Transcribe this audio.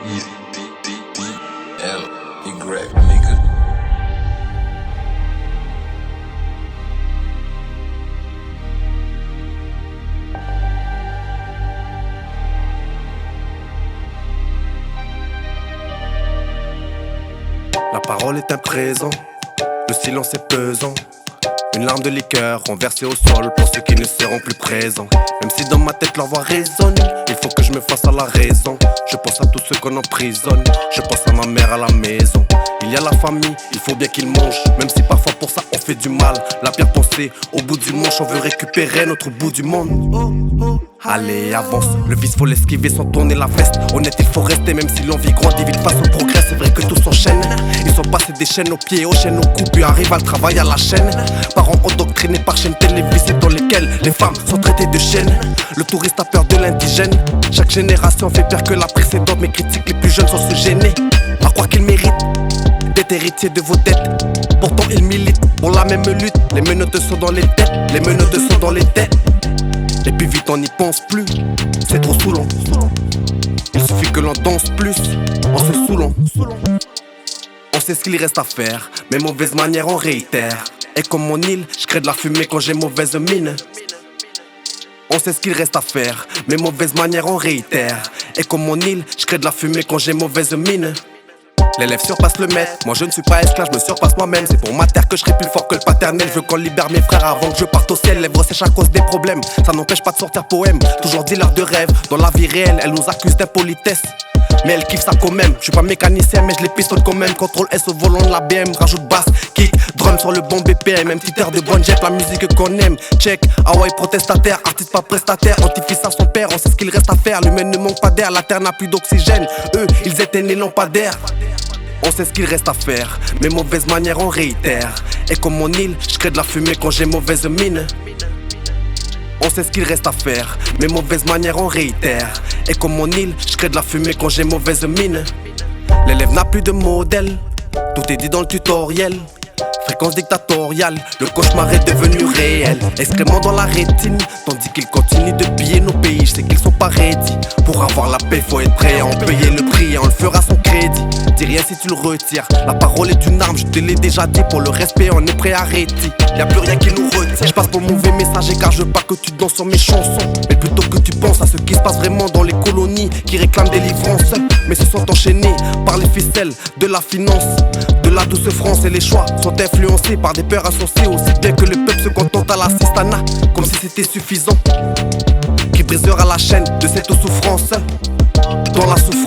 E-D-D-D-L-Y, nigga. La parole est un présent, le silence est pesant. Une larme de liqueur renversée au sol pour ceux qui ne seront plus présents. Même si dans ma tête leur voix résonne, il faut que je me fasse à la raison. Je pense à tous ceux qu'on emprisonne, je pense à ma mère à la maison. Il y a la famille, il faut bien qu'ils mangent, même si parfois pour ça on fait du mal. La pire pensée, au bout du manche on veut récupérer notre bout du monde. Allez avance, le vice faut l'esquiver sans tourner la veste. Honnête il faut rester même si l'envie grandit vite face au progrès. C'est vrai que tout s'enchaîne, ils sont passés des chaînes aux pieds, aux chaînes aux coups, puis arrivent à le travail à la chaîne. Parents endoctrinés par chaînes télévisées dans lesquelles les femmes sont traitées de chiennes. Le touriste a peur de l'indigène, chaque génération fait pire que la précédente. Mais critiques les plus jeunes sans se gêner, à croire qu'ils méritent d'être héritiers de vos dettes. Pourtant ils militent pour la même lutte. Les menottes sont dans les têtes, les menottes sont dans les têtes. Et puis vite on n'y pense plus, c'est trop saoulant. Il suffit que l'on danse plus, en se saoulant. On sait ce qu'il reste à faire, mais mauvaise manière on réitère. Et comme mon île, je crée de la fumée quand j'ai mauvaise mine. On sait ce qu'il reste à faire, mais mauvaise manière on réitère. Et comme mon île, je crée de la fumée quand j'ai mauvaise mine. L'élève surpasse le maître, moi je ne suis pas esclave, je me surpasse moi-même. C'est pour ma terre que je serai plus fort que le paternel. Je veux qu'on libère mes frères avant que je parte au ciel. Lèvres sèches à cause des problèmes, ça n'empêche pas de sortir poème. Toujours dealer de rêve, dans la vie réelle, elle nous accuse d'impolitesse. Mais elle kiffe ça quand même, je suis pas mécanicien mais je les pistonne quand même. Contrôle S au volant de la BM, rajoute basse, kick, drum sur le bon BPM. Un petit air de bonne jet, la musique qu'on aime. Check, Hawaii protestataire, artiste pas prestataire. Anti-fils à son père, on sait ce qu'il reste à faire. L'humain ne manque pas d'air, la terre n'a plus d'oxygène. Eux, ils éteignent les lampadaires. On sait ce qu'il reste à faire, mais mauvaise manière on réitère. Et comme mon île, je crée de la fumée quand j'ai mauvaise mine. On sait ce qu'il reste à faire, mais mauvaise manière on réitère. Et comme mon île, je crée de la fumée quand j'ai mauvaise mine. L'élève n'a plus de modèle, tout est dit dans le tutoriel. Fréquence dictatoriale, le cauchemar est devenu réel. Excrément dans la rétine, tandis qu'ils continuent de piller nos pays. Je sais qu'ils sont pas ready. Pour avoir la paix, faut être prêt à en payer le prix. Et on le fera sans crédit. Dis rien si tu le retires. La parole est une arme, je te l'ai déjà dit. Pour le respect, on est prêt à arrêter. Y'a plus rien qui nous retient. Je passe pour le mauvais messager car je veux pas que tu danses sur mes chansons. Mais plutôt que tu penses à ce qui se passe vraiment dans les colonies qui réclament délivrance. Mais se sont enchaînés par les ficelles de la finance, de la douce France. Et les choix sont influencés par des peurs associées. Aussi bien que le peuple se contente à l'assistanat, comme si c'était suffisant. Qui brisera la chaîne de cette souffrance. Dans la souffrance